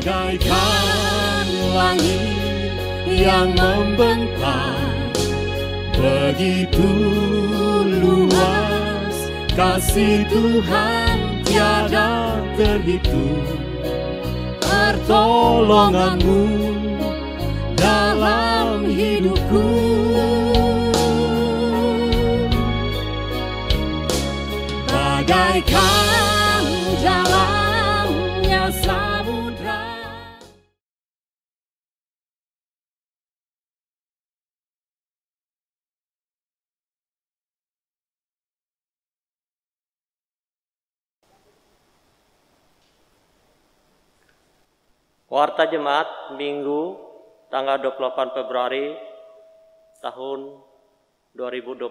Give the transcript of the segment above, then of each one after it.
Bagaikan langit yang membentang, begitu luas kasih Tuhan tiada terhitung. Pertolonganmu dalam hidupku, bagaikan jalannya samudra. Warta Jemaat Minggu tanggal 28 Februari tahun 2021.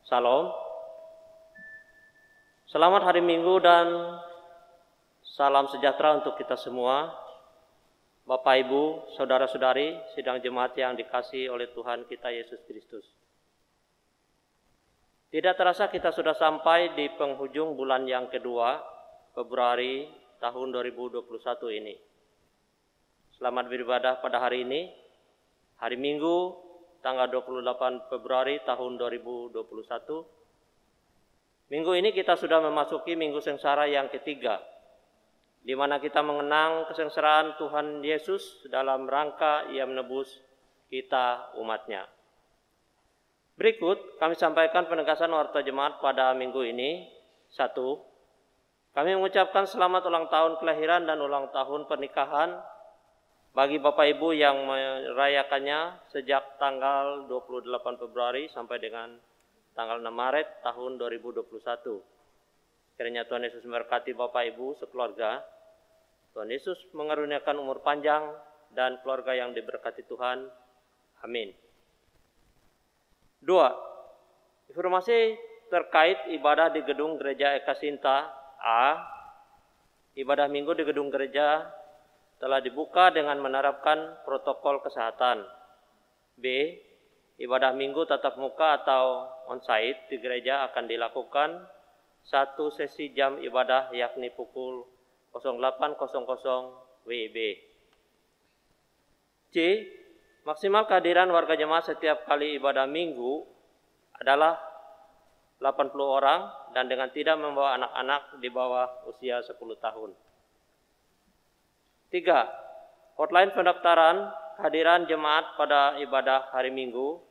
Salam. Selamat hari Minggu dan salam sejahtera untuk kita semua. Bapak, Ibu, Saudara-saudari, sidang jemaat yang dikasihi oleh Tuhan kita Yesus Kristus. Tidak terasa kita sudah sampai di penghujung bulan yang kedua, Februari tahun 2021 ini. Selamat beribadah pada hari ini, hari Minggu, tanggal 28 Februari tahun 2021. Minggu ini kita sudah memasuki Minggu Sengsara yang ketiga, di mana kita mengenang kesengsaraan Tuhan Yesus dalam rangka Ia menebus kita umatnya. Berikut kami sampaikan penegasan warta jemaat pada minggu ini. 1. Kami mengucapkan selamat ulang tahun kelahiran dan ulang tahun pernikahan bagi Bapak Ibu yang merayakannya sejak tanggal 28 Februari sampai dengan tanggal 6 Maret tahun 2021. Kiranya Tuhan Yesus memberkati Bapak Ibu sekeluarga. Tuhan Yesus mengaruniakan umur panjang dan keluarga yang diberkati Tuhan. Amin. 2. Informasi terkait ibadah di gedung Gereja Eka Sinta. A. Ibadah Minggu di gedung gereja telah dibuka dengan menerapkan protokol kesehatan. B. Ibadah Minggu tatap muka atau on-site di gereja akan dilakukan satu sesi jam ibadah yakni pukul 08.00 WIB. C. Maksimal kehadiran warga jemaat setiap kali ibadah Minggu adalah 80 orang dan dengan tidak membawa anak-anak di bawah usia 10 tahun. 3. Hotline pendaftaran kehadiran jemaat pada ibadah hari Minggu.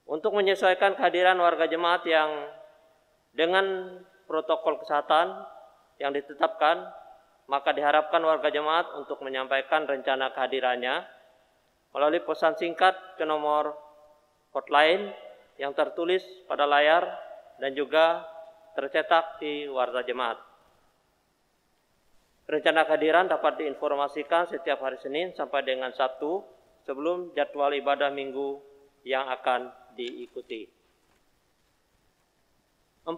Untuk menyesuaikan kehadiran warga jemaat yang dengan protokol kesehatan yang ditetapkan, maka diharapkan warga jemaat untuk menyampaikan rencana kehadirannya melalui pesan singkat ke nomor hotline yang tertulis pada layar dan juga tercetak di warta jemaat. Rencana kehadiran dapat diinformasikan setiap hari Senin sampai dengan Sabtu sebelum jadwal ibadah Minggu yang akan diikuti. 4.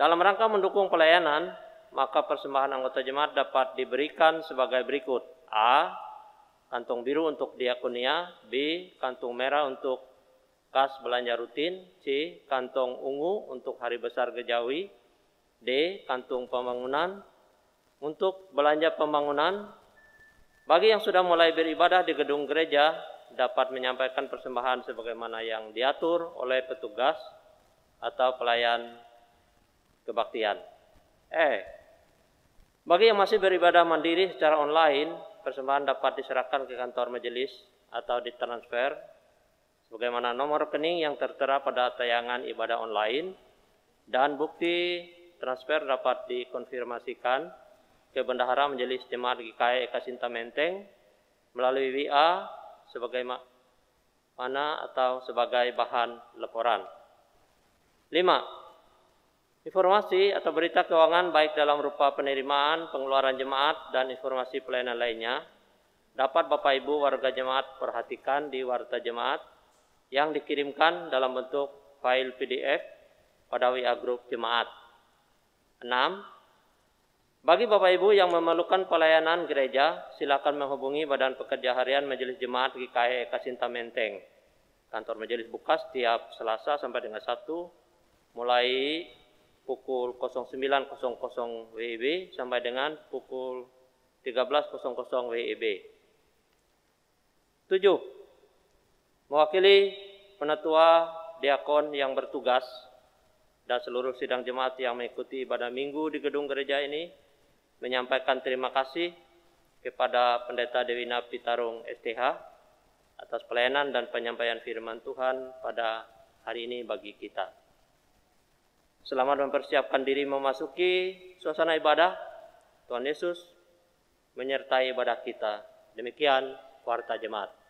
Dalam rangka mendukung pelayanan, maka persembahan anggota jemaat dapat diberikan sebagai berikut. A. Kantong biru untuk diakonia. B. Kantung merah untuk kas belanja rutin. C. Kantong ungu untuk hari besar gerejawi. D. Kantung pembangunan untuk belanja pembangunan. Bagi yang sudah mulai beribadah di gedung gereja dapat menyampaikan persembahan sebagaimana yang diatur oleh petugas atau pelayan kebaktian. Bagi yang masih beribadah mandiri secara online, persembahan dapat diserahkan ke kantor majelis atau ditransfer sebagaimana nomor rekening yang tertera pada tayangan ibadah online, dan bukti transfer dapat dikonfirmasikan ke Bendahara Majelis Jemaat GKI Eka Sinta Menteng melalui WA sebagaimana atau sebagai bahan laporan. 5. Informasi atau berita keuangan baik dalam rupa penerimaan, pengeluaran jemaat, dan informasi pelayanan lainnya dapat Bapak Ibu warga jemaat perhatikan di warta jemaat yang dikirimkan dalam bentuk file PDF pada WA Group Jemaat. 6. Bagi Bapak Ibu yang memerlukan pelayanan gereja, silakan menghubungi Badan Pekerja Harian Majelis Jemaat GKI Eka Sinta Menteng. Kantor majelis buka setiap Selasa sampai dengan Sabtu, mulai pukul 09.00 WIB sampai dengan pukul 1300 WIB. 7. Mewakili penatua diakon yang bertugas dan seluruh sidang jemaat yang mengikuti ibadah minggu di gedung gereja ini, menyampaikan terima kasih kepada Pendeta Dewina Pitarung STH atas pelayanan dan penyampaian firman Tuhan pada hari ini bagi kita. Selamat mempersiapkan diri memasuki suasana ibadah. Tuhan Yesus menyertai ibadah kita. Demikian warta jemaat.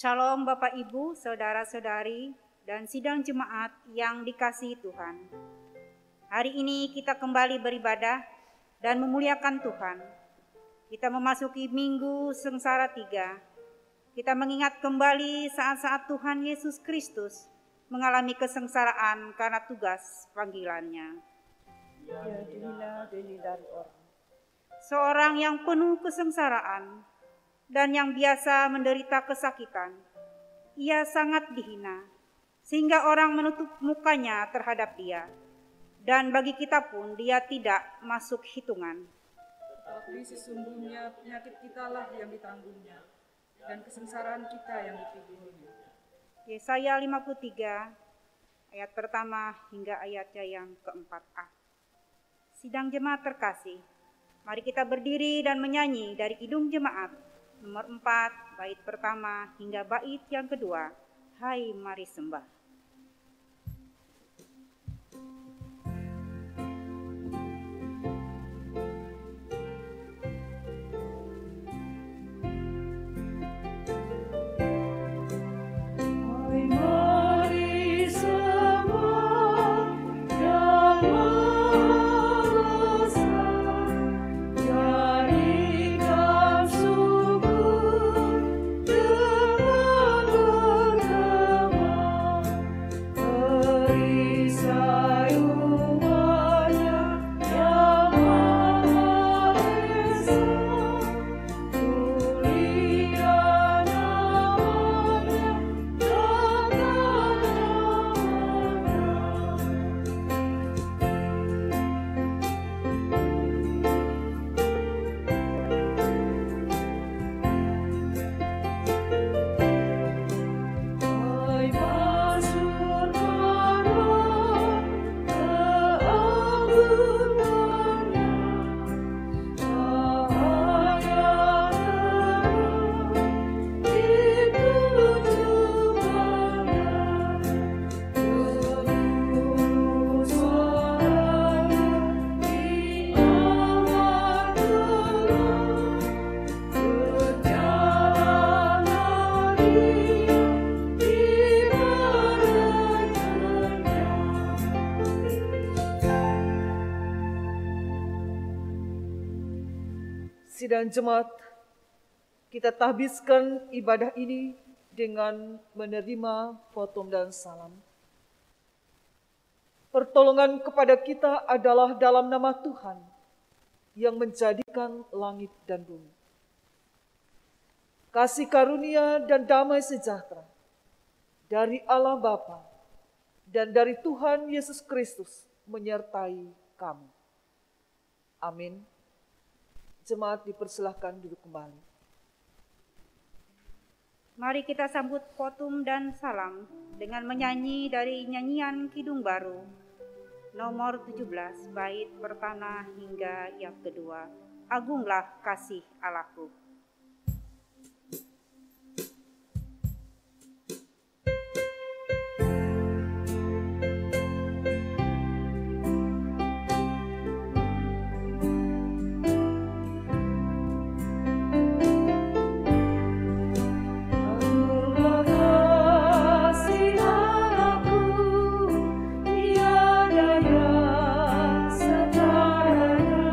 Shalom Bapak Ibu, Saudara-saudari, dan sidang jemaat yang dikasihi Tuhan. Hari ini kita kembali beribadah dan memuliakan Tuhan. Kita memasuki Minggu Sengsara 3. Kita mengingat kembali saat-saat Tuhan Yesus Kristus mengalami kesengsaraan karena tugas panggilannya. Ia dihina dari orang. Seorang yang penuh kesengsaraan dan yang biasa menderita kesakitan, ia sangat dihina, sehingga orang menutup mukanya terhadap dia. Dan bagi kita pun dia tidak masuk hitungan. Tetapi sesungguhnya penyakit kitalah yang ditanggungnya, dan kesengsaraan kita yang dipikirnya. Yesaya 53, ayat pertama hingga ayatnya yang keempat-a. Sidang jemaat terkasih, mari kita berdiri dan menyanyi dari Kidung Jemaat nomor 4, bait pertama hingga bait yang kedua. Hai mari sembah. Sidang jemaat, kita tahbiskan ibadah ini dengan menerima potong dan salam. Pertolongan kepada kita adalah dalam nama Tuhan yang menjadikan langit dan bumi. Kasih karunia dan damai sejahtera dari Allah Bapa dan dari Tuhan Yesus Kristus menyertai kamu. Amin. Jemaat dipersilahkan duduk kembali. Mari kita sambut potum dan salam dengan menyanyi dari nyanyian Kidung Baru nomor 17 bait pertama hingga yang kedua. Agunglah kasih Allahku. Setaranya,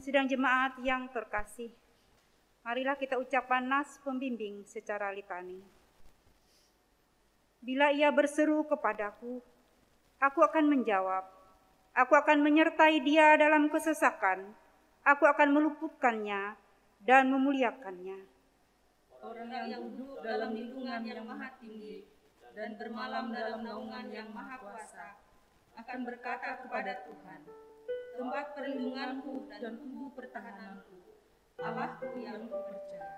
sidang jemaat yang terkasih, marilah kita ucapkan nas pembimbing secara litani. Bila ia berseru kepadaku, aku akan menjawab. Aku akan menyertai dia dalam kesesakan. Aku akan meluputkannya dan memuliakannya. Orang yang duduk dalam lindungan yang maha tinggi dan bermalam dalam naungan yang maha kuasa akan berkata kepada Tuhan, tempat perlindunganku dan tubuh pertahananku, Allahku yang kupercaya.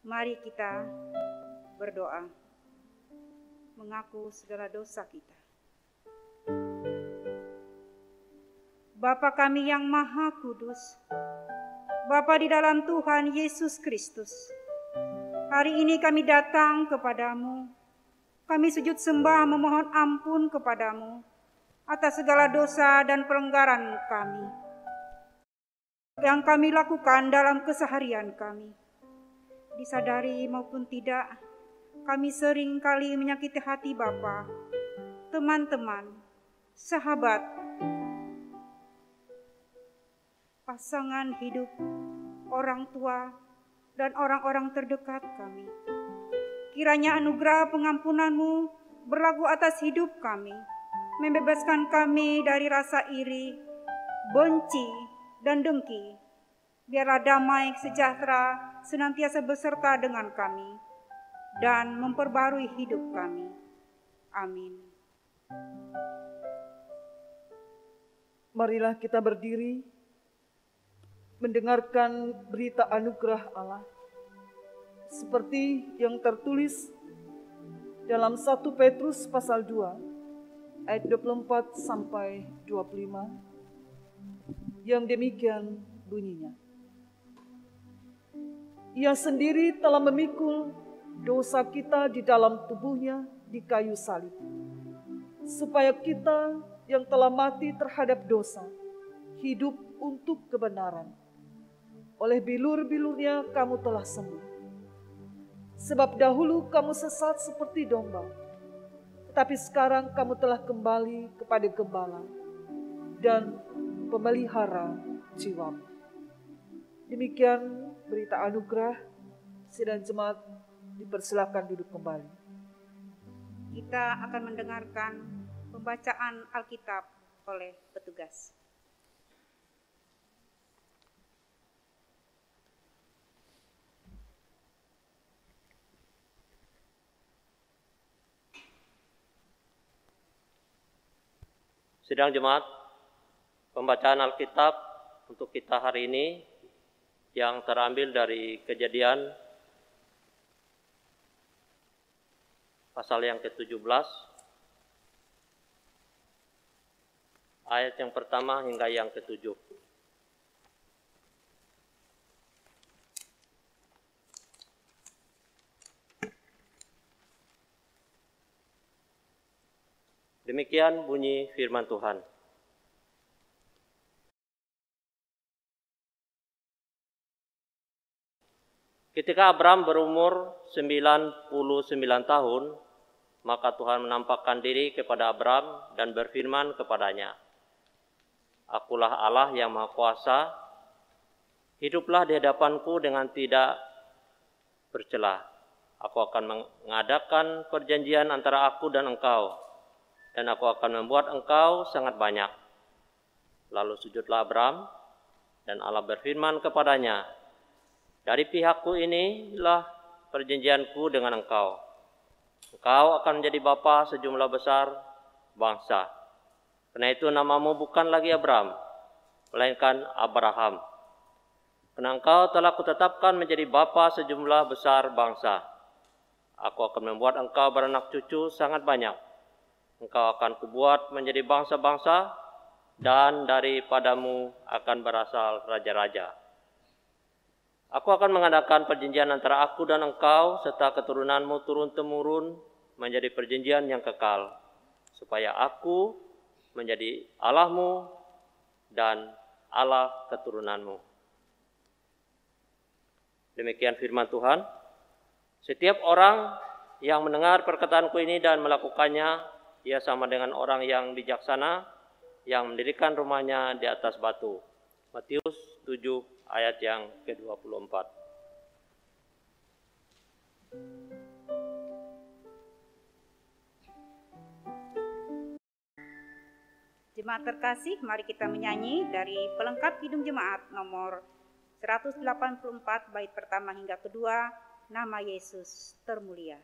Mari kita berdoa, mengaku segala dosa kita. Bapa kami yang maha kudus, Bapa di dalam Tuhan Yesus Kristus, hari ini kami datang kepadamu. Kami sujud sembah memohon ampun kepadamu atas segala dosa dan pelanggaran kami yang kami lakukan dalam keseharian kami. Disadari maupun tidak, kami sering kali menyakiti hati Bapa, teman-teman, sahabat, pasangan hidup, orang tua, dan orang-orang terdekat kami. Kiranya anugerah pengampunan-Mu berlaku atas hidup kami, membebaskan kami dari rasa iri, benci, dan dengki. Biarlah damai sejahtera senantiasa beserta dengan kami dan memperbarui hidup kami. Amin. Marilah kita berdiri mendengarkan berita anugerah Allah seperti yang tertulis dalam 1 Petrus pasal 2 ayat 24 sampai 25 yang demikian bunyinya. Ia sendiri telah memikul dosa kita di dalam tubuhnya di kayu salib, supaya kita yang telah mati terhadap dosa hidup untuk kebenaran. Oleh bilur-bilurnya kamu telah sembuh. Sebab dahulu kamu sesat seperti domba, tetapi sekarang kamu telah kembali kepada gembala dan pemelihara jiwamu. Demikian berita anugerah. Sidang jemaat dipersilakan duduk kembali. Kita akan mendengarkan pembacaan Alkitab oleh petugas. Sidang jemaat, pembacaan Alkitab untuk kita hari ini yang terambil dari Kejadian pasal yang ke-17, ayat yang pertama hingga yang ke-7. Demikian bunyi firman Tuhan. Ketika Abram berumur 99 tahun, maka Tuhan menampakkan diri kepada Abram dan berfirman kepadanya, Akulah Allah yang Maha Kuasa, hiduplah di hadapanku dengan tidak bercela. Aku akan mengadakan perjanjian antara aku dan engkau, dan aku akan membuat engkau sangat banyak. Lalu sujudlah Abram, dan Allah berfirman kepadanya, Dari pihakku inilah perjanjianku dengan engkau. Engkau akan menjadi bapa sejumlah besar bangsa. Karena itu namamu bukan lagi Abram, melainkan Abraham. Karena engkau telah kutetapkan menjadi bapa sejumlah besar bangsa. Aku akan membuat engkau beranak cucu sangat banyak. Engkau akan kubuat menjadi bangsa-bangsa, dan daripadamu akan berasal raja-raja. Aku akan mengadakan perjanjian antara aku dan engkau, serta keturunanmu turun-temurun menjadi perjanjian yang kekal, supaya aku menjadi Allahmu dan Allah keturunanmu. Demikian firman Tuhan. Setiap orang yang mendengar perkataanku ini dan melakukannya, ia sama dengan orang yang bijaksana yang mendirikan rumahnya di atas batu. Matius 7 ayat yang ke-24. Jemaat terkasih, mari kita menyanyi dari pelengkap Kidung Jemaat nomor 184 bait pertama hingga kedua, Nama Yesus Termulia.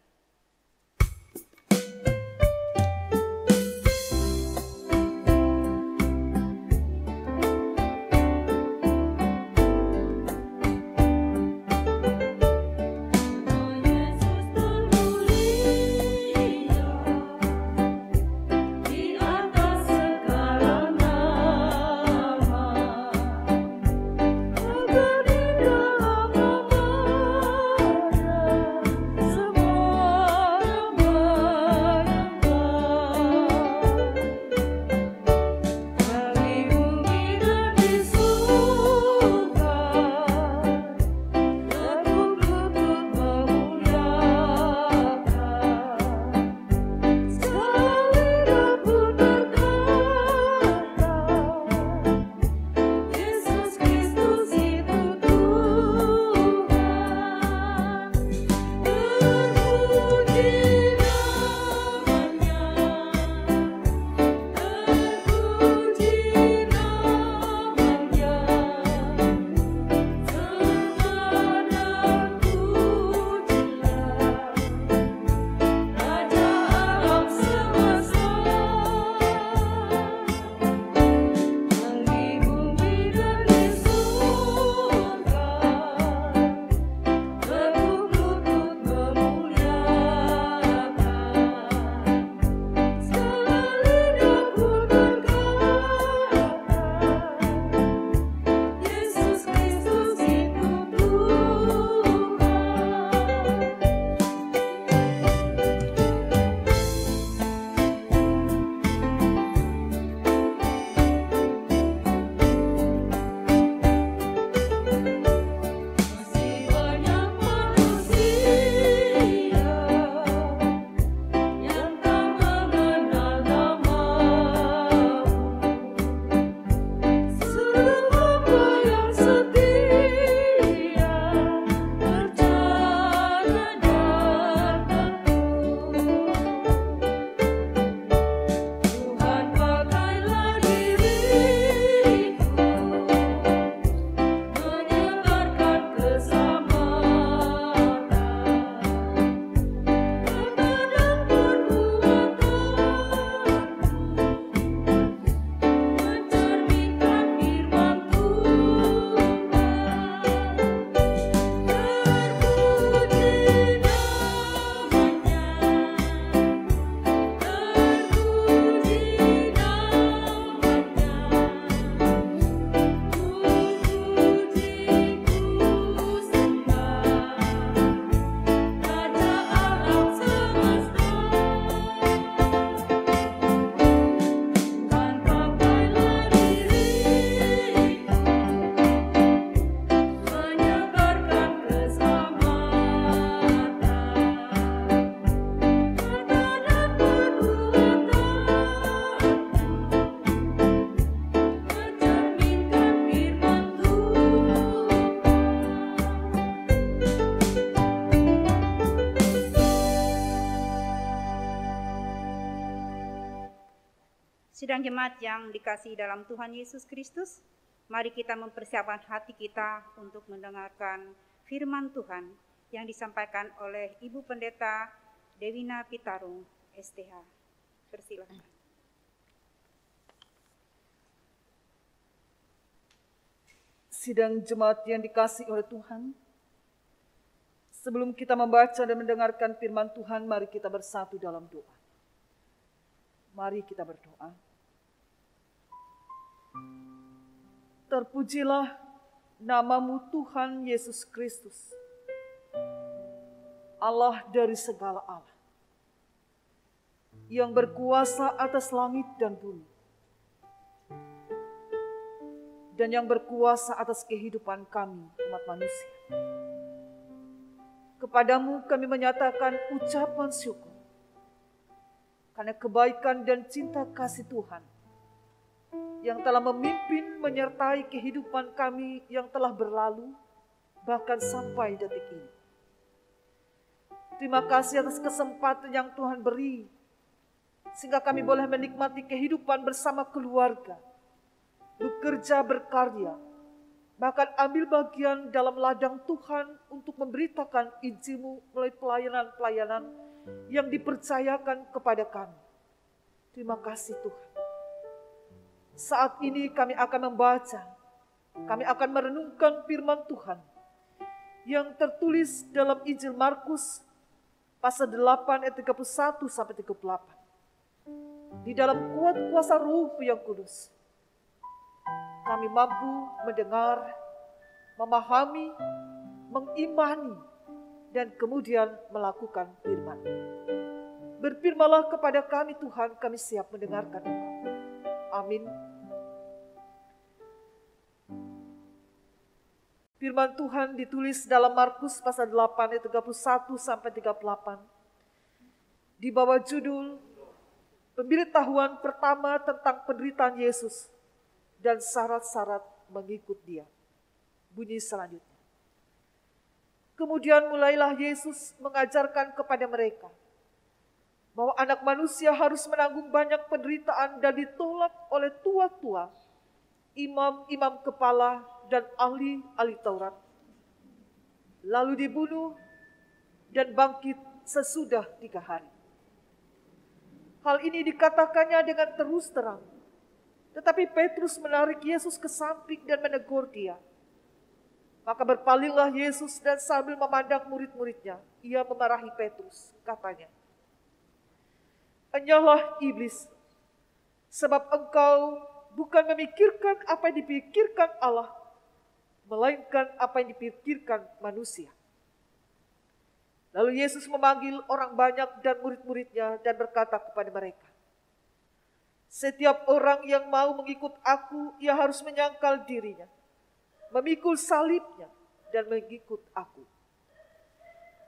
Sidang jemaat yang dikasihi dalam Tuhan Yesus Kristus, mari kita mempersiapkan hati kita untuk mendengarkan firman Tuhan yang disampaikan oleh Ibu Pendeta Dewina Pitarung, STH. Persilakan. Sidang jemaat yang dikasihi oleh Tuhan, sebelum kita membaca dan mendengarkan firman Tuhan, mari kita bersatu dalam doa. Mari kita berdoa. Terpujilah nama-Mu Tuhan Yesus Kristus, Allah dari segala Allah, yang berkuasa atas langit dan bumi, dan yang berkuasa atas kehidupan kami, umat manusia. Kepadamu kami menyatakan ucapan syukur, karena kebaikan dan cinta kasih Tuhan yang telah memimpin menyertai kehidupan kami yang telah berlalu, bahkan sampai detik ini. Terima kasih atas kesempatan yang Tuhan beri, sehingga kami boleh menikmati kehidupan bersama keluarga, bekerja, berkarya, bahkan ambil bagian dalam ladang Tuhan untuk memberitakan Injil-Mu melalui pelayanan-pelayanan yang dipercayakan kepada kami. Terima kasih Tuhan. Saat ini kami akan membaca, kami akan merenungkan firman Tuhan yang tertulis dalam Injil Markus pasal 8 ayat 31 sampai 38. Di dalam kuat kuasa Roh yang Kudus, kami mampu mendengar, memahami, mengimani, dan kemudian melakukan firman. Berfirmanlah kepada kami Tuhan, kami siap mendengarkan Engkau. Amin. Firman Tuhan ditulis dalam Markus pasal 8 ayat 31 sampai 38. Di bawah judul pemberitahuan pertama tentang penderitaan Yesus dan syarat-syarat mengikut Dia. Bunyi selanjutnya. Kemudian mulailah Yesus mengajarkan kepada mereka bahwa anak manusia harus menanggung banyak penderitaan dan ditolak oleh tua-tua, imam-imam kepala, dan ahli-ahli Taurat. Lalu dibunuh dan bangkit sesudah 3 hari. Hal ini dikatakannya dengan terus terang. Tetapi Petrus menarik Yesus ke samping dan menegur dia. Maka berpalinglah Yesus dan sambil memandang murid-muridnya, ia memarahi Petrus, katanya, "Enyahlah iblis, sebab engkau bukan memikirkan apa yang dipikirkan Allah, melainkan apa yang dipikirkan manusia." Lalu Yesus memanggil orang banyak dan murid-muridnya dan berkata kepada mereka, "Setiap orang yang mau mengikut aku, ia harus menyangkal dirinya, memikul salibnya, dan mengikut aku.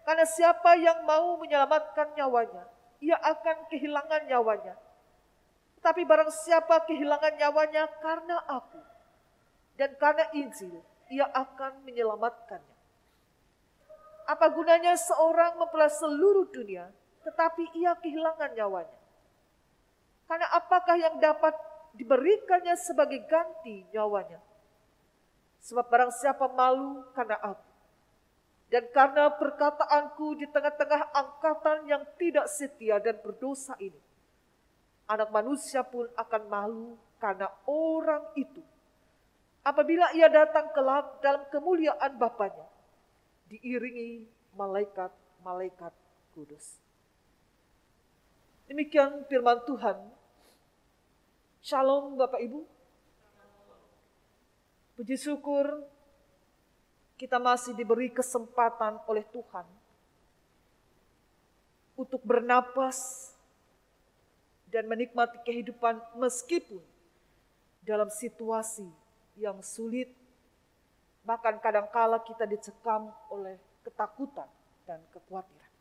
Karena siapa yang mau menyelamatkan nyawanya, ia akan kehilangan nyawanya. Tapi barang siapa kehilangan nyawanya karena aku dan karena Injil, ia akan menyelamatkannya. Apa gunanya seorang mempelai seluruh dunia, tetapi ia kehilangan nyawanya? Karena apakah yang dapat diberikannya sebagai ganti nyawanya? Sebab barang siapa malu karena aku, dan karena perkataanku di tengah-tengah angkatan yang tidak setia dan berdosa ini, Anak Manusia pun akan malu karena orang itu, apabila ia datang kelak dalam kemuliaan Bapanya, diiringi malaikat-malaikat kudus." Demikian firman Tuhan. Shalom Bapak Ibu. Puji syukur kita masih diberi kesempatan oleh Tuhan untuk bernapas dan menikmati kehidupan meskipun dalam situasi yang sulit, bahkan kadangkala kita dicekam oleh ketakutan dan kekhawatiran.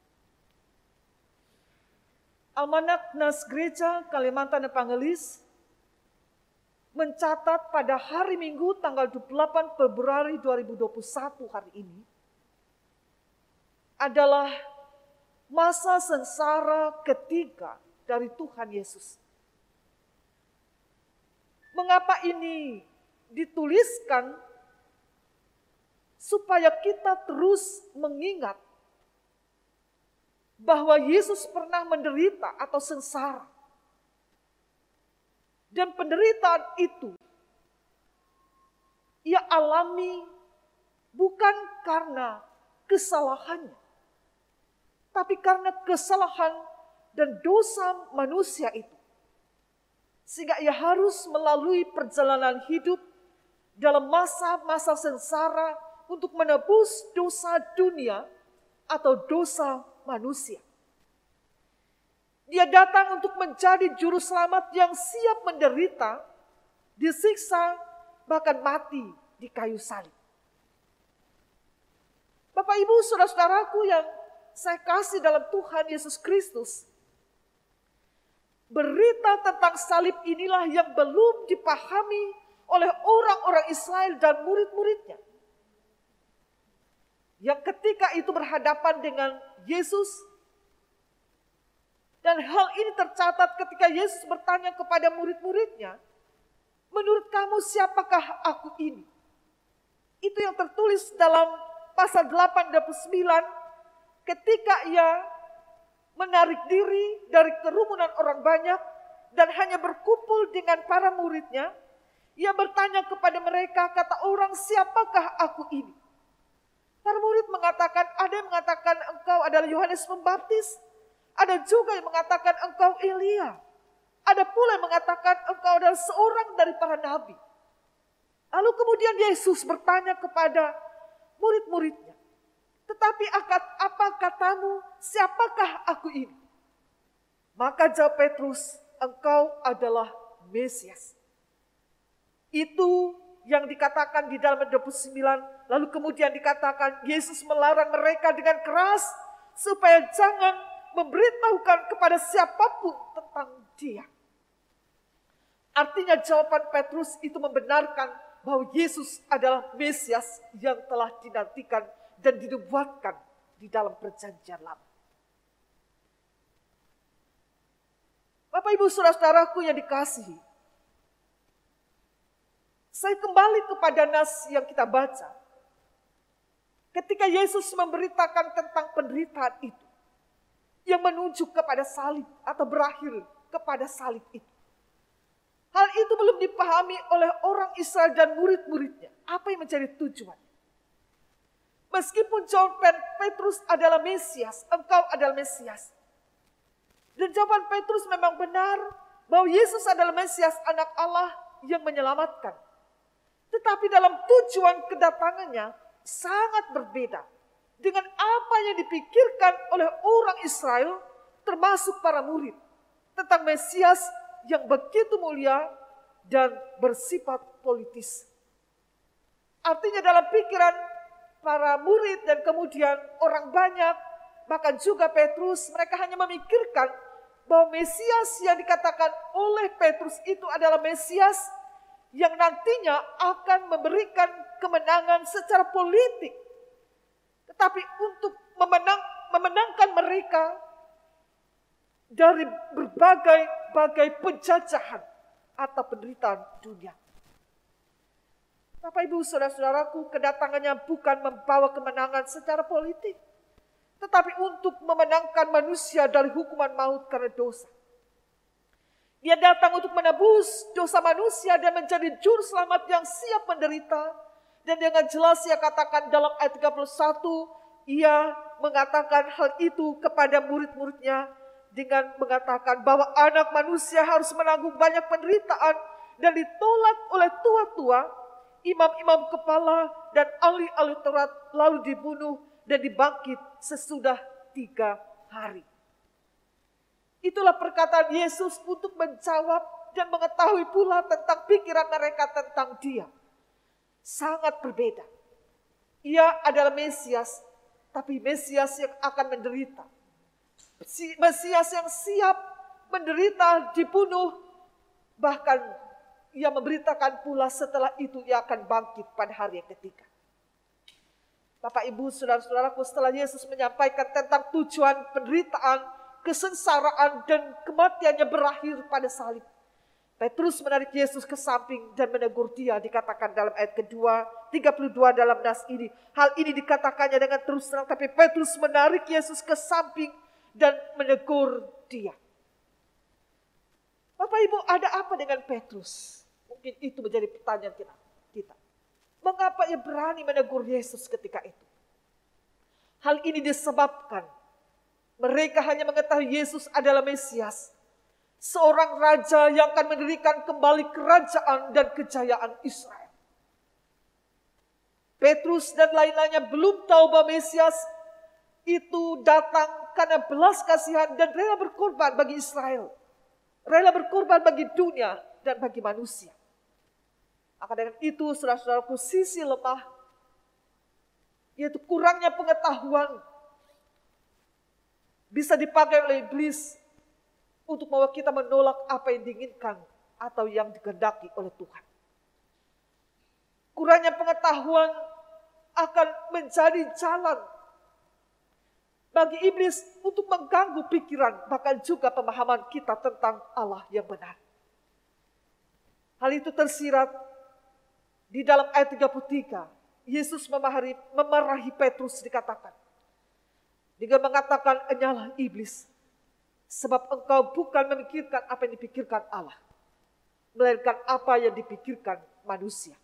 Almanak Nas Gereja Kalimantan Evangelis mencatat pada hari Minggu tanggal 28 Februari 2021 hari ini adalah masa sengsara ketiga dari Tuhan Yesus. Mengapa ini dituliskan? Supaya kita terus mengingat bahwa Yesus pernah menderita atau sengsara. Dan penderitaan itu ia alami bukan karena kesalahannya, tapi karena kesalahan dan dosa manusia itu. Sehingga ia harus melalui perjalanan hidup dalam masa-masa sengsara untuk menebus dosa dunia atau dosa manusia. Dia datang untuk menjadi juru selamat yang siap menderita, disiksa, bahkan mati di kayu salib. Bapak, Ibu, saudara-saudaraku yang saya kasih dalam Tuhan Yesus Kristus, berita tentang salib inilah yang belum dipahami oleh orang-orang Israel dan murid-muridnya. Yang ketika itu berhadapan dengan Yesus, dan hal ini tercatat ketika Yesus bertanya kepada murid-muridnya, menurut kamu siapakah aku ini? Itu yang tertulis dalam pasal 89 ketika ia menarik diri dari kerumunan orang banyak dan hanya berkumpul dengan para muridnya. Ia bertanya kepada mereka, kata orang, siapakah aku ini? Para murid mengatakan, ada yang mengatakan engkau adalah Yohanes Pembaptis. Ada juga yang mengatakan engkau Elia. Ada pula yang mengatakan engkau adalah seorang dari para nabi. Lalu kemudian Yesus bertanya kepada murid-muridnya, tetapi apa katamu, siapakah aku ini? Maka jawab Petrus, engkau adalah Mesias. Itu yang dikatakan di dalam 29, lalu kemudian dikatakan Yesus melarang mereka dengan keras supaya jangan memberitahukan kepada siapapun tentang dia. Artinya jawaban Petrus itu membenarkan bahwa Yesus adalah Mesias yang telah dinantikan dan dinubuatkan di dalam perjanjian lama. Bapak Ibu saudara-saudaraku yang dikasihi, saya kembali kepada nas yang kita baca. Ketika Yesus memberitakan tentang penderitaan itu, yang menunjuk kepada salib atau berakhir kepada salib itu. Hal itu belum dipahami oleh orang Israel dan murid-muridnya. Apa yang menjadi tujuan? Meskipun jawaban Petrus adalah Mesias, engkau adalah Mesias. Dan jawaban Petrus memang benar bahwa Yesus adalah Mesias, anak Allah yang menyelamatkan. Tetapi dalam tujuan kedatangannya sangat berbeda dengan apa yang dipikirkan oleh orang Israel, termasuk para murid, tentang Mesias yang begitu mulia dan bersifat politis. Artinya dalam pikiran para murid dan kemudian orang banyak, bahkan juga Petrus, mereka hanya memikirkan bahwa Mesias yang dikatakan oleh Petrus itu adalah Mesias yang nantinya akan memberikan kemenangan secara politik. Tetapi untuk memenangkan mereka dari berbagai penjajahan atau penderitaan dunia. Bapak Ibu saudara-saudaraku, kedatangannya bukan membawa kemenangan secara politik, tetapi untuk memenangkan manusia dari hukuman maut karena dosa. Dia datang untuk menebus dosa manusia dan menjadi juru selamat yang siap menderita. Dan dengan jelas ia katakan dalam ayat 31, ia mengatakan hal itu kepada murid-muridnya dengan mengatakan bahwa anak manusia harus menanggung banyak penderitaan dan ditolak oleh tua-tua, imam-imam kepala dan ahli-ahli Taurat, lalu dibunuh dan dibangkit sesudah 3 hari. Itulah perkataan Yesus untuk menjawab dan mengetahui pula tentang pikiran mereka tentang dia. Sangat berbeda. Ia adalah Mesias, tapi Mesias yang akan menderita. Mesias yang siap menderita, dibunuh, bahkan ia memberitakan pula setelah itu ia akan bangkit pada hari yang ketiga. Bapak Ibu saudara-saudaraku, setelah Yesus menyampaikan tentang tujuan penderitaan, kesengsaraan dan kematiannya berakhir pada salib, Petrus menarik Yesus ke samping dan menegur dia. Dikatakan dalam ayat kedua, 32 dalam nas ini. Hal ini dikatakannya dengan terus terang, tapi Petrus menarik Yesus ke samping dan menegur dia. Bapak Ibu, ada apa dengan Petrus? Mungkin itu menjadi pertanyaan kita. Mengapa ia berani menegur Yesus ketika itu? Hal ini disebabkan mereka hanya mengetahui Yesus adalah Mesias, seorang raja yang akan mendirikan kembali kerajaan dan kejayaan Israel. Petrus dan lain-lainnya belum tahu bahwa Mesias itu datang karena belas kasihan dan rela berkorban bagi Israel, rela berkorban bagi dunia dan bagi manusia. Maka dengan itu, saudara-saudaraku, sisi lemah, yaitu kurangnya pengetahuan, bisa dipakai oleh iblis untuk membawa kita menolak apa yang diinginkan atau yang dikehendaki oleh Tuhan. Kurangnya pengetahuan akan menjadi jalan bagi iblis untuk mengganggu pikiran, bahkan juga pemahaman kita tentang Allah yang benar. Hal itu tersirat di dalam ayat 33. Yesus memarahi Petrus, dikatakan. Dia mengatakan, "Enyalah iblis, sebab engkau bukan memikirkan apa yang dipikirkan Allah, melainkan apa yang dipikirkan manusia."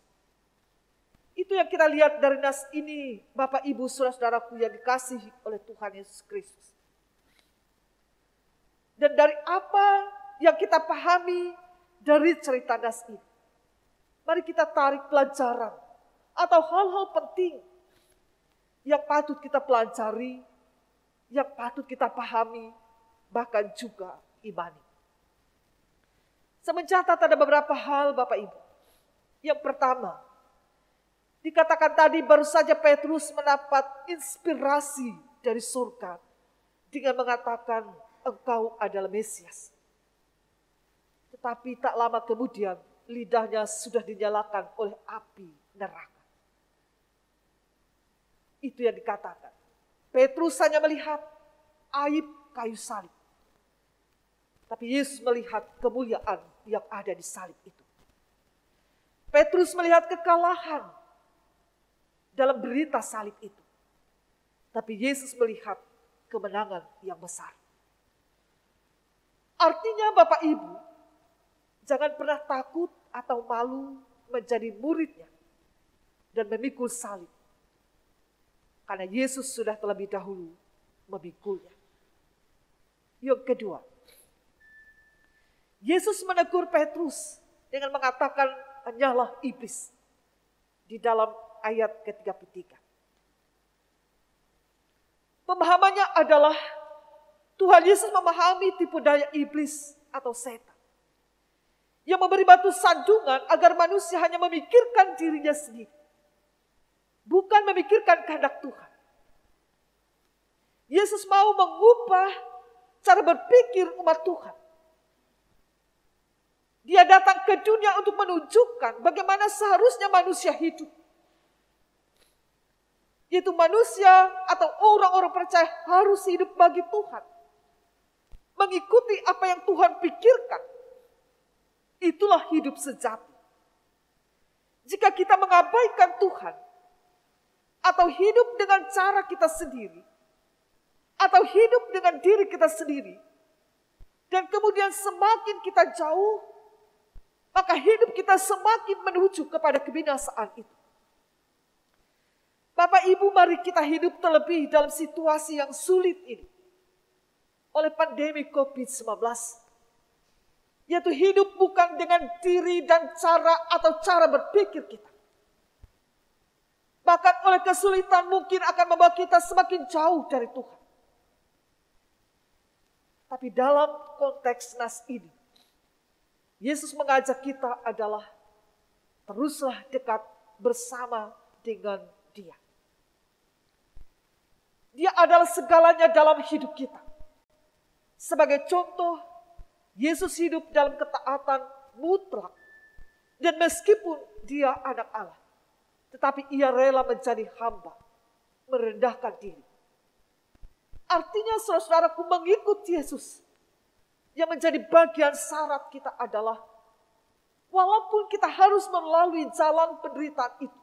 Itu yang kita lihat dari nas ini, Bapak Ibu saudara-saudaraku yang dikasihi oleh Tuhan Yesus Kristus. Dan dari apa yang kita pahami dari cerita nas ini, mari kita tarik pelajaran atau hal-hal penting yang patut kita pelajari, yang patut kita pahami, bahkan juga imani. Saya mencatat ada beberapa hal, Bapak Ibu. Yang pertama, dikatakan tadi baru saja Petrus mendapat inspirasi dari surga dengan mengatakan, "Engkau adalah Mesias." Tetapi tak lama kemudian lidahnya sudah dinyalakan oleh api neraka. Itu yang dikatakan. Petrus hanya melihat aib kayu salib. Tapi Yesus melihat kemuliaan yang ada di salib itu. Petrus melihat kekalahan dalam berita salib itu. Tapi Yesus melihat kemenangan yang besar. Artinya Bapak Ibu, jangan pernah takut atau malu menjadi muridnya dan memikul salib. Karena Yesus sudah terlebih dahulu memikulnya. Yang kedua, Yesus menegur Petrus dengan mengatakan, "Enyalah iblis." Di dalam ayat ke-33. Pemahamannya adalah Tuhan Yesus memahami tipu daya iblis atau setan, yang memberi batu sandungan agar manusia hanya memikirkan dirinya sendiri, bukan memikirkan kehendak Tuhan. Yesus mau mengubah cara berpikir umat Tuhan. Dia datang ke dunia untuk menunjukkan bagaimana seharusnya manusia hidup. Yaitu manusia atau orang-orang percaya harus hidup bagi Tuhan. Mengikuti apa yang Tuhan pikirkan. Itulah hidup sejati. Jika kita mengabaikan Tuhan, atau hidup dengan cara kita sendiri, atau hidup dengan diri kita sendiri, dan kemudian semakin kita jauh, maka hidup kita semakin menuju kepada kebinasaan itu. Bapak Ibu, mari kita hidup terlebih dalam situasi yang sulit ini. Oleh pandemi COVID-19. Yaitu hidup bukan dengan diri dan cara atau cara berpikir kita. Bahkan oleh kesulitan mungkin akan membawa kita semakin jauh dari Tuhan. Tapi dalam konteks nas ini, Yesus mengajak kita adalah teruslah dekat bersama dengan Dia. Dia adalah segalanya dalam hidup kita. Sebagai contoh, Yesus hidup dalam ketaatan mutlak. Dan meskipun Dia anak Allah, tetapi Ia rela menjadi hamba, merendahkan diri. Artinya saudara-saudaraku, mengikut Yesus yang menjadi bagian syarat kita adalah walaupun kita harus melalui jalan penderitaan itu,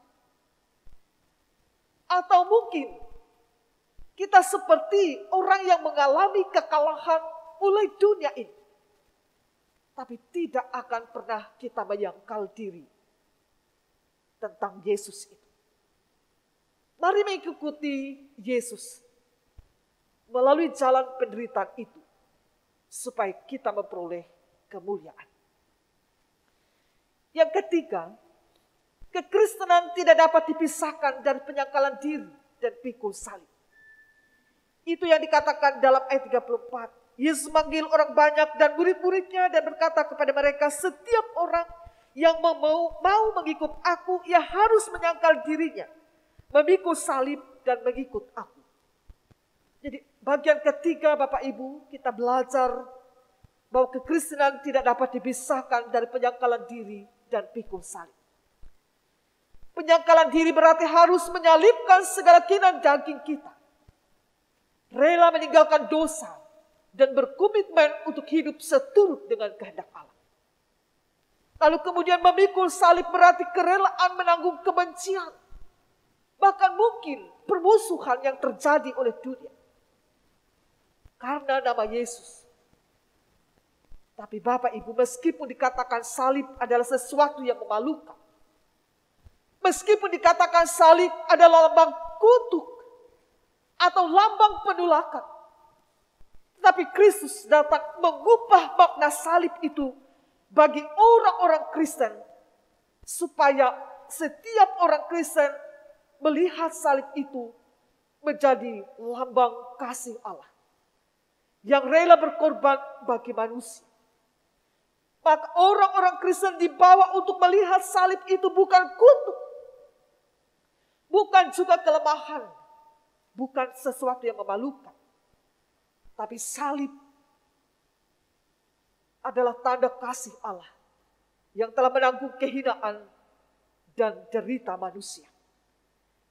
atau mungkin kita seperti orang yang mengalami kekalahan oleh dunia ini, tapi tidak akan pernah kita menyangkal diri tentang Yesus itu. Mari mengikuti Yesus melalui jalan penderitaan itu, supaya kita memperoleh kemuliaan. Yang ketiga, kekristenan tidak dapat dipisahkan dari penyangkalan diri dan pikul salib. Itu yang dikatakan dalam ayat 34. Yesus memanggil orang banyak dan murid-muridnya dan berkata kepada mereka, "Setiap orang yang mau mengikut aku, ia harus menyangkal dirinya, memikul salib dan mengikut aku." Jadi bagian ketiga Bapak Ibu, kita belajar bahwa kekristenan tidak dapat dipisahkan dari penyangkalan diri dan pikul salib. Penyangkalan diri berarti harus menyalibkan segala keinginan daging kita, rela meninggalkan dosa, dan berkomitmen untuk hidup seturut dengan kehendak Allah. Lalu kemudian memikul salib berarti kerelaan menanggung kebencian, bahkan mungkin permusuhan yang terjadi oleh dunia karena nama Yesus. Tapi Bapak Ibu, meskipun dikatakan salib adalah sesuatu yang memalukan, meskipun dikatakan salib adalah lambang kutuk atau lambang penolakan, tetapi Kristus datang mengubah makna salib itu bagi orang-orang Kristen, supaya setiap orang Kristen melihat salib itu menjadi lambang kasih Allah yang rela berkorban bagi manusia. Maka orang-orang Kristen dibawa untuk melihat salib itu bukan kutuk, bukan juga kelemahan, bukan sesuatu yang memalukan. Tapi salib adalah tanda kasih Allah yang telah menanggung kehinaan dan derita manusia.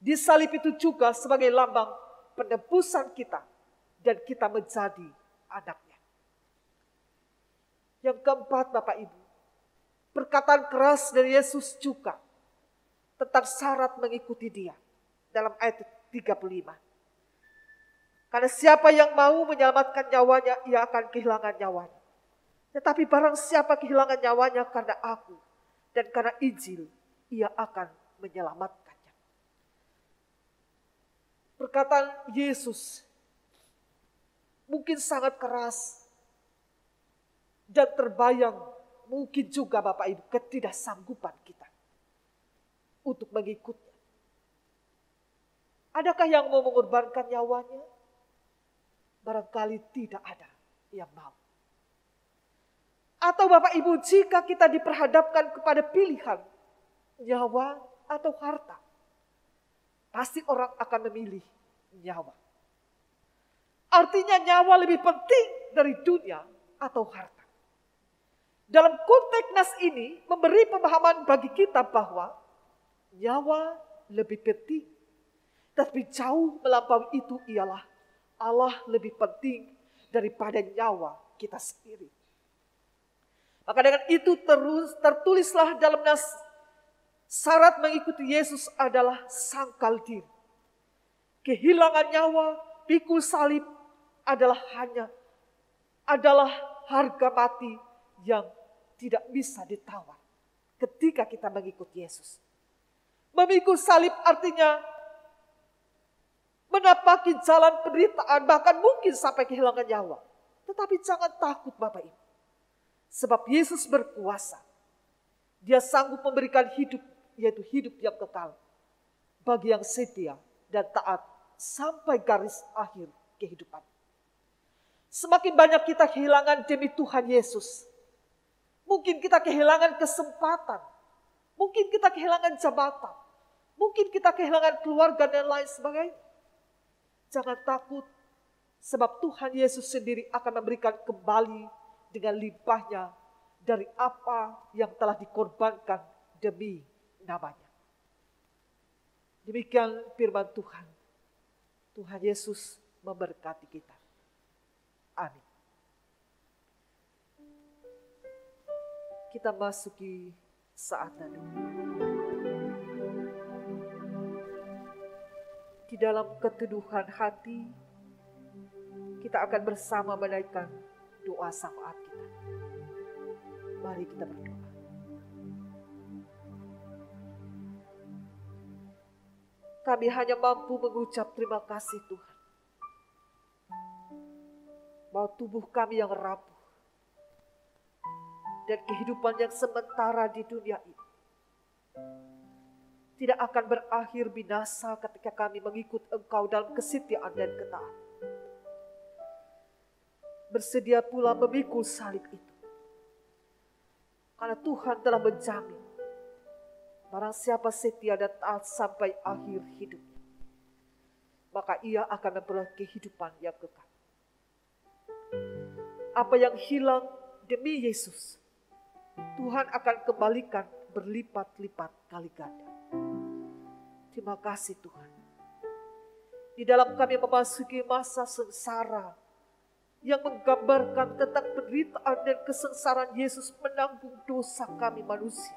Di salib itu juga sebagai lambang penebusan kita dan kita menjadi anaknya. Yang keempat, Bapak Ibu, perkataan keras dari Yesus juga tentang syarat mengikuti Dia dalam ayat 35. Karena siapa yang mau menyelamatkan nyawanya, ia akan kehilangan nyawanya. Tetapi barang siapa kehilangan nyawanya karena aku dan karena Injil, ia akan menyelamatkannya. Perkataan Yesus mungkin sangat keras dan terbayang mungkin juga Bapak Ibu ketidaksanggupan kita untuk mengikutnya. Adakah yang mau mengorbankan nyawanya? Barangkali tidak ada yang mau. Atau Bapak Ibu, jika kita diperhadapkan kepada pilihan nyawa atau harta, pasti orang akan memilih nyawa. Artinya nyawa lebih penting dari dunia atau harta. Dalam konteks nas ini memberi pemahaman bagi kita bahwa nyawa lebih penting. Tapi jauh melampaui itu ialah Allah lebih penting daripada nyawa kita sendiri. Maka dengan itu tertulislah dalam nas, syarat mengikuti Yesus adalah sangkal diri. Kehilangan nyawa, pikul salib adalah harga mati yang tidak bisa ditawar ketika kita mengikuti Yesus. Memikul salib artinya menapaki jalan penderitaan, bahkan mungkin sampai kehilangan nyawa. Tetapi jangan takut Bapak Ibu. Sebab Yesus berkuasa. Dia sanggup memberikan hidup, yaitu hidup yang kekal, bagi yang setia dan taat sampai garis akhir kehidupan. Semakin banyak kita kehilangan demi Tuhan Yesus, mungkin kita kehilangan kesempatan, mungkin kita kehilangan jabatan, mungkin kita kehilangan keluarga dan lain sebagainya. Jangan takut, sebab Tuhan Yesus sendiri akan memberikan kembali dengan limpahnya dari apa yang telah dikorbankan demi namanya. Demikian firman Tuhan. Tuhan Yesus memberkati kita. Amin. Kita masuki saat teduh. Di dalam keteduhan hati, kita akan bersama menaikkan doa syafaat kita. Mari kita berdoa. Kami hanya mampu mengucap terima kasih Tuhan, bahwa tubuh kami yang rapuh dan kehidupan yang sementara di dunia ini tidak akan berakhir binasa ketika kami mengikut Engkau dalam kesetiaan dan ketaatan. Bersedia pula memikul salib itu. Karena Tuhan telah menjamin barang siapa setia dan taat sampai akhir hidupnya, maka ia akan memperoleh kehidupan yang kekal. Apa yang hilang demi Yesus, Tuhan akan kembalikan berlipat-lipat kali ganda. Terima kasih Tuhan. Di dalam kami memasuki masa sengsara yang menggambarkan tentang penderitaan dan kesengsaraan Yesus menanggung dosa kami manusia.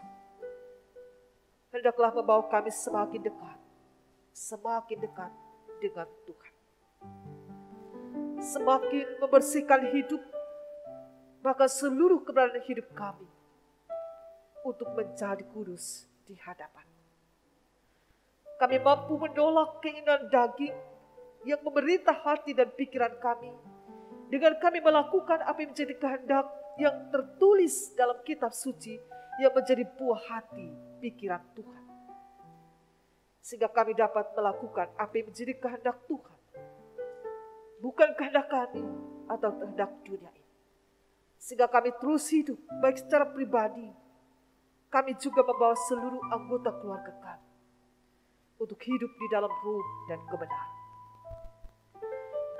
Hendaklah membawa kami semakin dekat dengan Tuhan. Semakin membersihkan hidup, bahkan seluruh keberadaan hidup kami untuk menjadi kudus di hadapan. Kami mampu menolak keinginan daging yang memerintah hati dan pikiran kami dengan kami melakukan apa yang menjadi kehendak yang tertulis dalam kitab suci yang menjadi buah hati pikiran Tuhan. Sehingga kami dapat melakukan apa yang menjadi kehendak Tuhan. Bukan kehendak kami atau kehendak dunia ini. Sehingga kami terus hidup baik secara pribadi. Kami juga membawa seluruh anggota keluarga kami untuk hidup di dalam ruh dan kebenaran.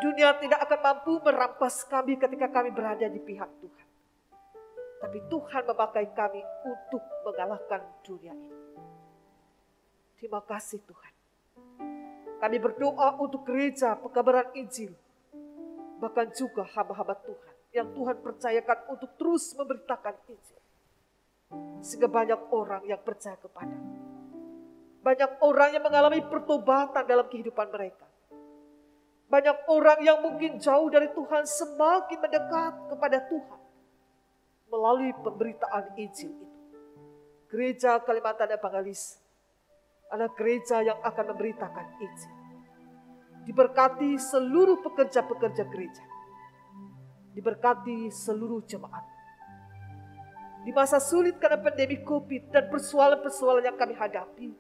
Dunia tidak akan mampu merampas kami ketika kami berada di pihak Tuhan. Tapi Tuhan memakai kami untuk mengalahkan dunia ini. Terima kasih Tuhan. Kami berdoa untuk gereja pekabaran Injil. Bahkan juga hamba-hamba Tuhan yang Tuhan percayakan untuk terus memberitakan Injil. Sehingga banyak orang yang percaya kepada. Banyak orang yang mengalami pertobatan dalam kehidupan mereka. Banyak orang yang mungkin jauh dari Tuhan semakin mendekat kepada Tuhan melalui pemberitaan Injil itu. Gereja Kalimantan Evangelis adalah gereja yang akan memberitakan Injil. Diberkati seluruh pekerja-pekerja gereja. Diberkati seluruh jemaat. Di masa sulit karena pandemi COVID dan persoalan-persoalan yang kami hadapi,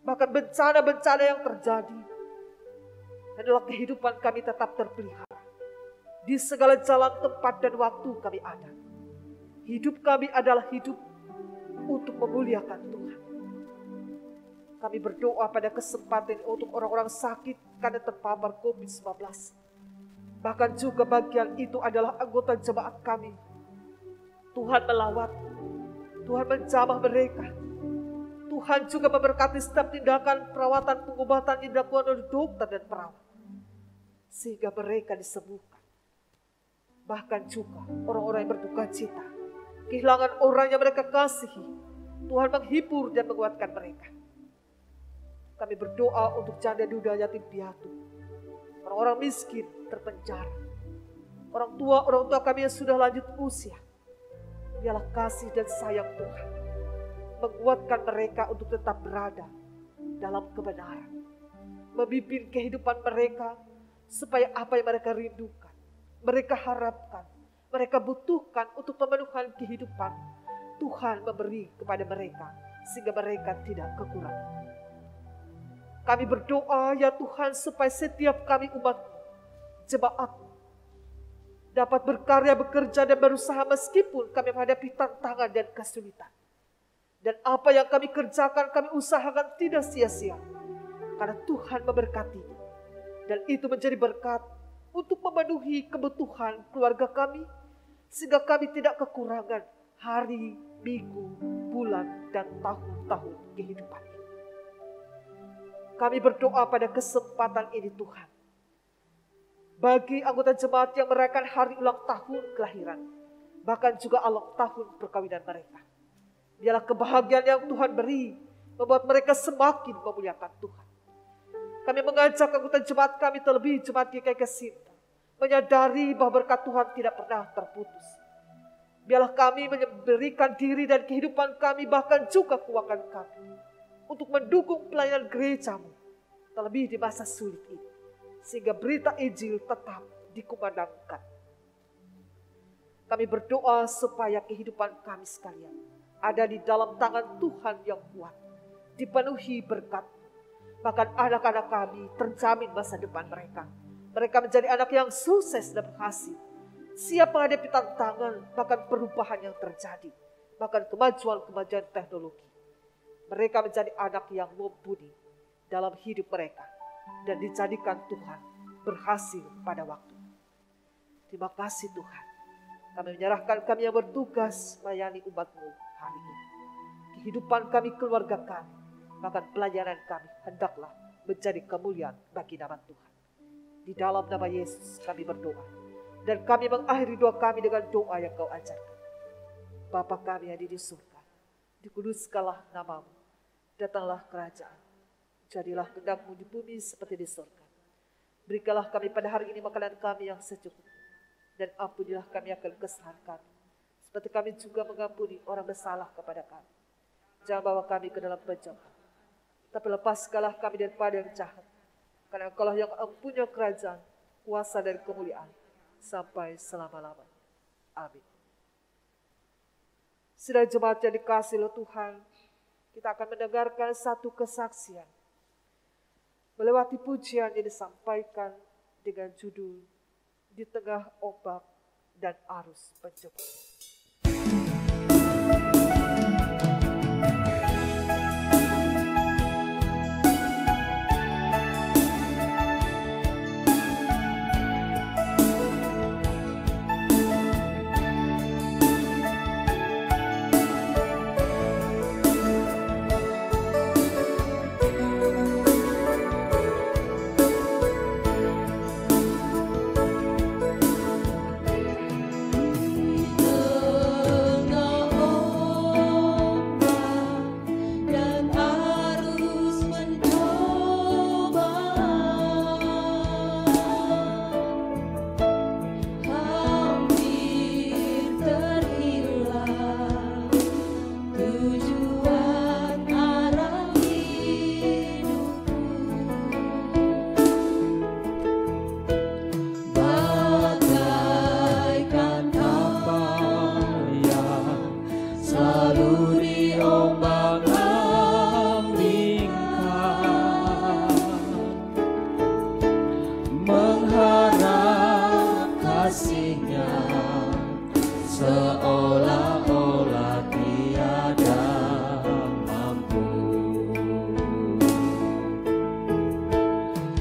bahkan bencana-bencana yang terjadi, adalah kehidupan kami tetap terpelihara. Di segala jalan, tempat, dan waktu kami ada. Hidup kami adalah hidup untuk memuliakan Tuhan. Kami berdoa pada kesempatan untuk orang-orang sakit karena terpapar COVID-19. Bahkan juga bagian itu adalah anggota jemaat kami. Tuhan melawat, Tuhan menjamah mereka. Tuhan juga memberkati setiap tindakan perawatan pengobatan yang dilakukan oleh dokter dan perawat. Sehingga mereka disembuhkan. Bahkan juga orang-orang yang berduka cita, kehilangan orang yang mereka kasihi, Tuhan menghibur dan menguatkan mereka. Kami berdoa untuk janda duda yatim piatu, orang-orang miskin terpenjara, orang tua kami yang sudah lanjut usia. Biarlah kasih dan sayang Tuhan menguatkan mereka untuk tetap berada dalam kebenaran, memimpin kehidupan mereka supaya apa yang mereka rindukan, mereka harapkan, mereka butuhkan untuk pemenuhan kehidupan, Tuhan memberi kepada mereka sehingga mereka tidak kekurangan. Kami berdoa ya Tuhan supaya setiap kami umat jemaat dapat berkarya, bekerja dan berusaha meskipun kami menghadapi tantangan dan kesulitan. Dan apa yang kami kerjakan, kami usahakan tidak sia-sia. Karena Tuhan memberkati. Dan itu menjadi berkat untuk memenuhi kebutuhan keluarga kami. Sehingga kami tidak kekurangan hari, minggu, bulan, dan tahun-tahun kehidupan ini. Kami berdoa pada kesempatan ini Tuhan. Bagi anggota jemaat yang merayakan hari ulang tahun kelahiran. Bahkan juga ulang tahun perkawinan mereka. Biarlah kebahagiaan yang Tuhan beri membuat mereka semakin memuliakan Tuhan. Kami mengajak anggota jemaat kami terlebih jemaat GKI Kesinta menyadari bahwa berkat Tuhan tidak pernah terputus. Biarlah kami memberikan diri dan kehidupan kami bahkan juga keuangan kami untuk mendukung pelayanan gerejamu terlebih di masa sulit ini. Sehingga berita Injil tetap dikumandangkan. Kami berdoa supaya kehidupan kami sekalian ada di dalam tangan Tuhan yang kuat, dipenuhi berkat. Bahkan anak-anak kami terjamin masa depan mereka. Mereka menjadi anak yang sukses dan berhasil. Siap menghadapi tantangan, bahkan perubahan yang terjadi. Bahkan kemajuan-kemajuan teknologi. Mereka menjadi anak yang mumpuni dalam hidup mereka. Dan dijadikan Tuhan berhasil pada waktu. Terima kasih Tuhan. Kami menyerahkan kami yang bertugas melayani umat-Mu hari ini. Kehidupan kami, keluarga kami, bahkan pelayanan kami hendaklah menjadi kemuliaan bagi nama Tuhan. Di dalam nama Yesus kami berdoa. Dan kami mengakhiri doa kami dengan doa yang Kau ajarkan. Bapa kami yang ada di surga, dikuduskanlah nama-Mu. Datanglah kerajaan. Jadilah kehendak-Mu di bumi seperti di surga. Berikanlah kami pada hari ini makanan kami yang secukupnya. Dan ampunilah kami akan kesalahan kami, seperti kami juga mengampuni orang bersalah kepada kami. Jangan bawa kami ke dalam pencobaan, tapi lepaskanlah kami daripada yang jahat. Karena Engkau-lah yang mempunyai kerajaan, kuasa dan kemuliaan sampai selama-lamanya. Amin. Sidang jemaat yang dikasihi oleh Tuhan, kita akan mendengarkan satu kesaksian melewati pujian yang disampaikan dengan judul Di Tengah Ombak dan Arus Pencobaan.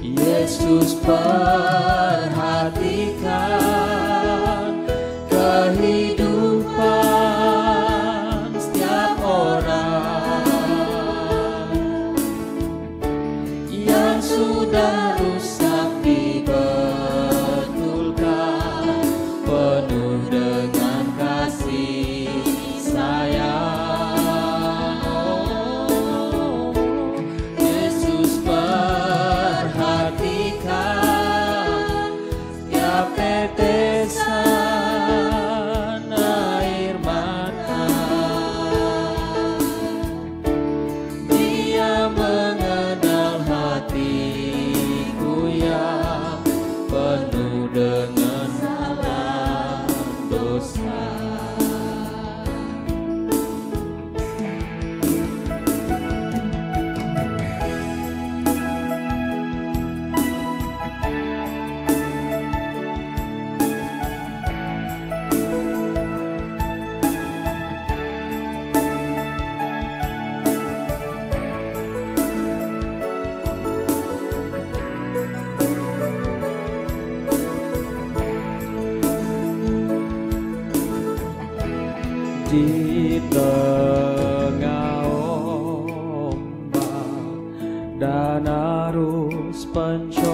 Yesus perhatikan kehidupan setiap orang yang sudah rusak dibetulkan, penuh dengan kasih sayang. Oh, Yesus perhatikan setiap tetesan air mata. Dia mengenal hatiku yang penuh dengan salah dosa. Di tengah ombak dan arus pencobaan,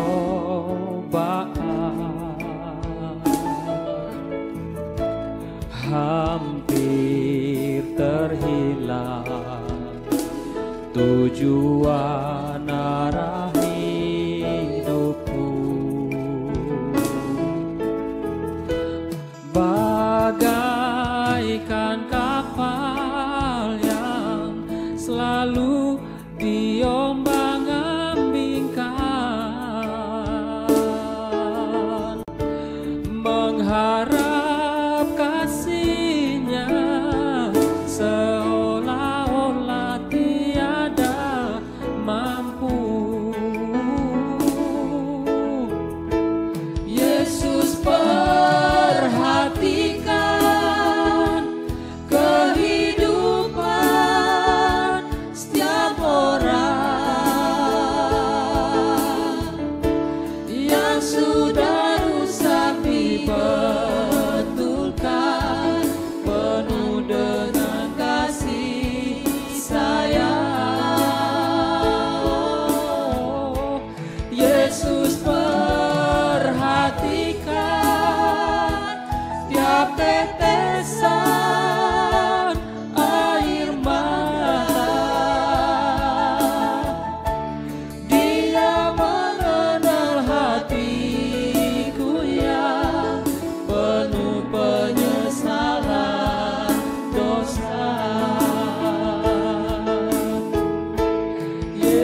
hampir terhilang tujuan arah hidupku. Bagaikan kapal yang selalu diombang-ambingkan, mengharap kasih-Nya seolah-olah tiada mampu.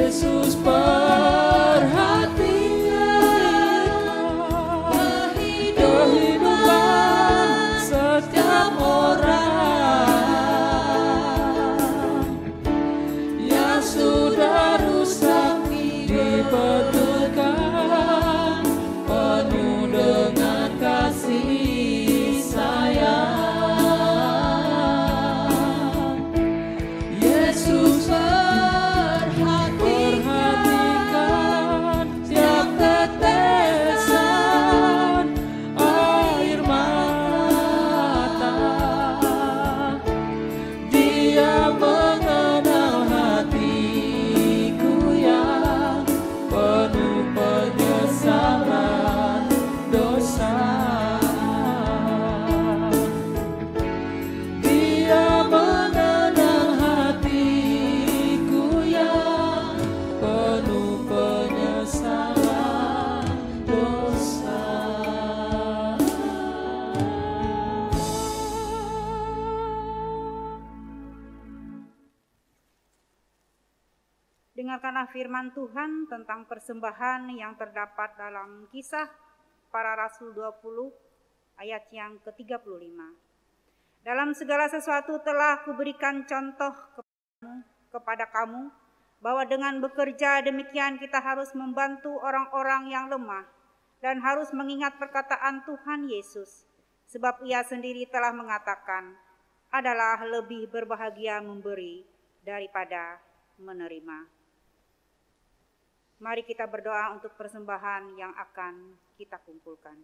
Yesus perhatikan kehidupan setiap orang yang sudah rusak dibetulkan penuh dengan kasih sayang. Yesus perhatikan tiap tetesan air mata. Dia mengenal hatiku yang penuh penyesalan dosa. Dia mengenal hatiku yang penuh penyesalan dosa. Dengarkanlah firman Tuhan tentang persembahan yang terdapat dalam Kisah Para Rasul 20 ayat yang ke-35. Dalam segala sesuatu telah kuberikan contoh kepada kamu bahwa dengan bekerja demikian kita harus membantu orang-orang yang lemah dan harus mengingat perkataan Tuhan Yesus, sebab Ia sendiri telah mengatakan, adalah lebih berbahagia memberi daripada menerima. Mari kita berdoa untuk persembahan yang akan kita kumpulkan.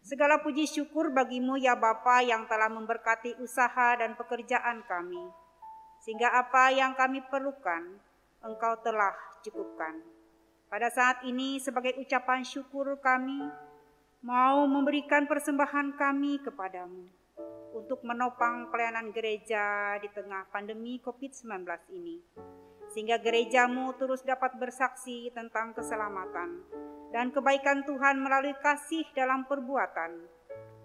Segala puji syukur bagimu ya Bapa yang telah memberkati usaha dan pekerjaan kami, sehingga apa yang kami perlukan Engkau telah cukupkan. Pada saat ini sebagai ucapan syukur kami mau memberikan persembahan kami kepadamu untuk menopang pelayanan gereja di tengah pandemi COVID-19 ini, sehingga gerejamu terus dapat bersaksi tentang keselamatan dan kebaikan Tuhan melalui kasih dalam perbuatan.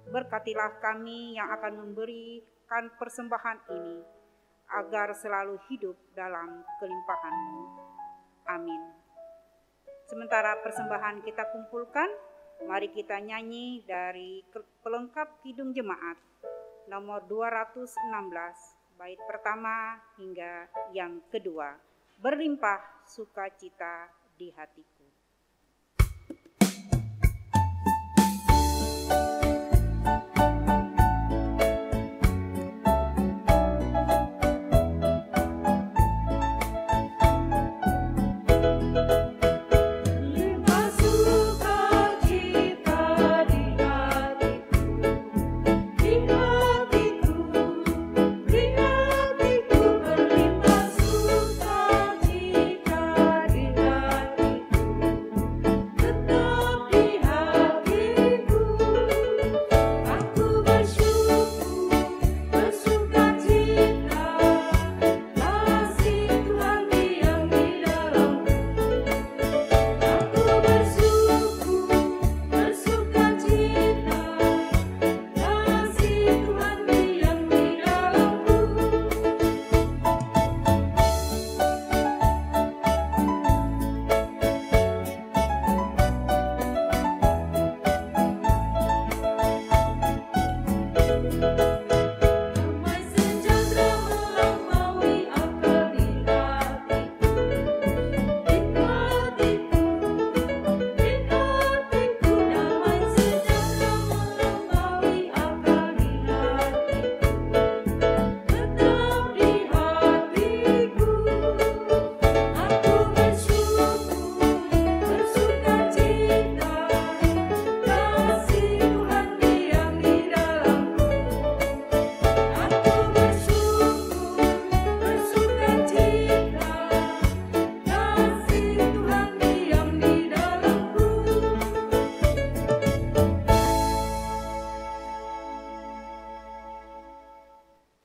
Berkatilah kami yang akan memberikan persembahan ini, agar selalu hidup dalam kelimpahan-Mu. Amin. Sementara persembahan kita kumpulkan, mari kita nyanyi dari pelengkap Kidung Jemaat nomor 216, bait pertama hingga yang kedua. Berlimpah sukacita di hatiku.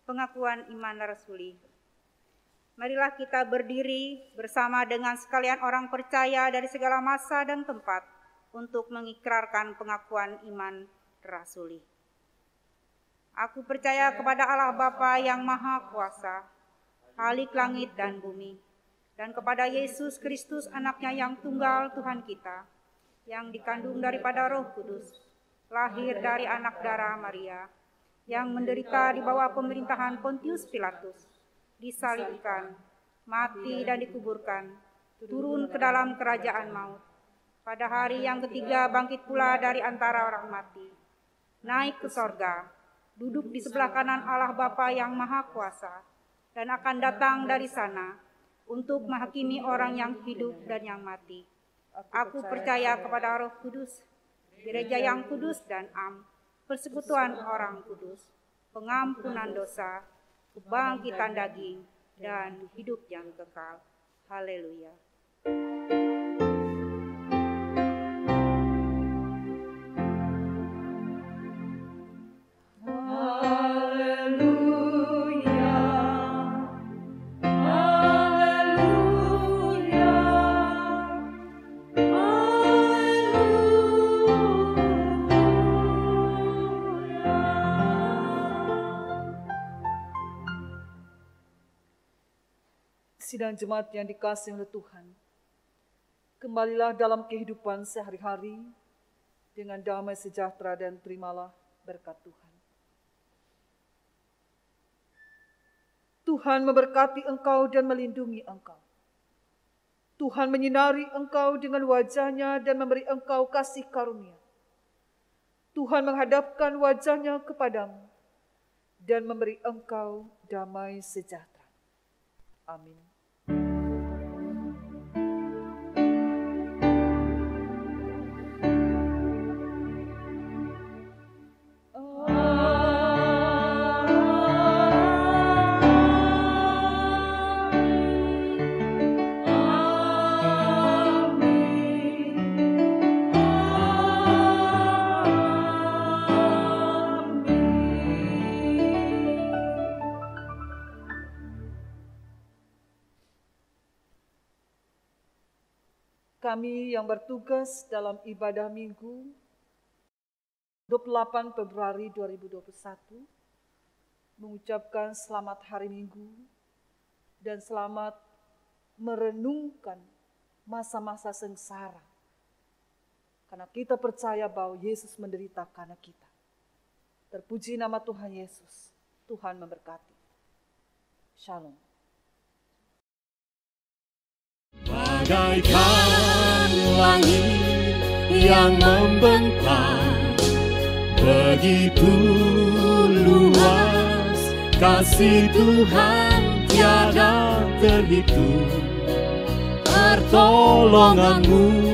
Pengakuan iman rasuli. Marilah kita berdiri bersama dengan sekalian orang percaya dari segala masa dan tempat untuk mengikrarkan pengakuan iman rasuli. Aku percaya kepada Allah Bapa yang Maha Kuasa, Khalik langit dan bumi, dan kepada Yesus Kristus anaknya yang tunggal Tuhan kita, yang dikandung daripada Roh Kudus, lahir dari anak darah Maria, yang menderita di bawah pemerintahan Pontius Pilatus, disalibkan, mati dan dikuburkan, turun ke dalam kerajaan maut. Pada hari yang ketiga bangkit pula dari antara orang mati, naik ke sorga, duduk di sebelah kanan Allah Bapa yang Maha Kuasa, dan akan datang dari sana untuk menghakimi orang yang hidup dan yang mati. Aku percaya kepada Roh Kudus, gereja yang kudus dan am, persekutuan orang kudus, pengampunan dosa, kebangkitan daging, dan hidup yang kekal. Haleluya. Sidang jemaat yang dikasihi oleh Tuhan, kembalilah dalam kehidupan sehari-hari dengan damai sejahtera dan terimalah berkat Tuhan. Tuhan memberkati engkau dan melindungi engkau. Tuhan menyinari engkau dengan wajah-Nya dan memberi engkau kasih karunia. Tuhan menghadapkan wajah-Nya kepadamu dan memberi engkau damai sejahtera. Amin. Kami yang bertugas dalam ibadah Minggu 28 Februari 2021 mengucapkan selamat hari Minggu dan selamat merenungkan masa-masa sengsara. Karena kita percaya bahwa Yesus menderita karena kita. Terpuji nama Tuhan Yesus. Tuhan memberkati. Shalom. Bagaikan langit yang membentang, begitu luas kasih Tuhan tiada terhitung. Pertolongan-Mu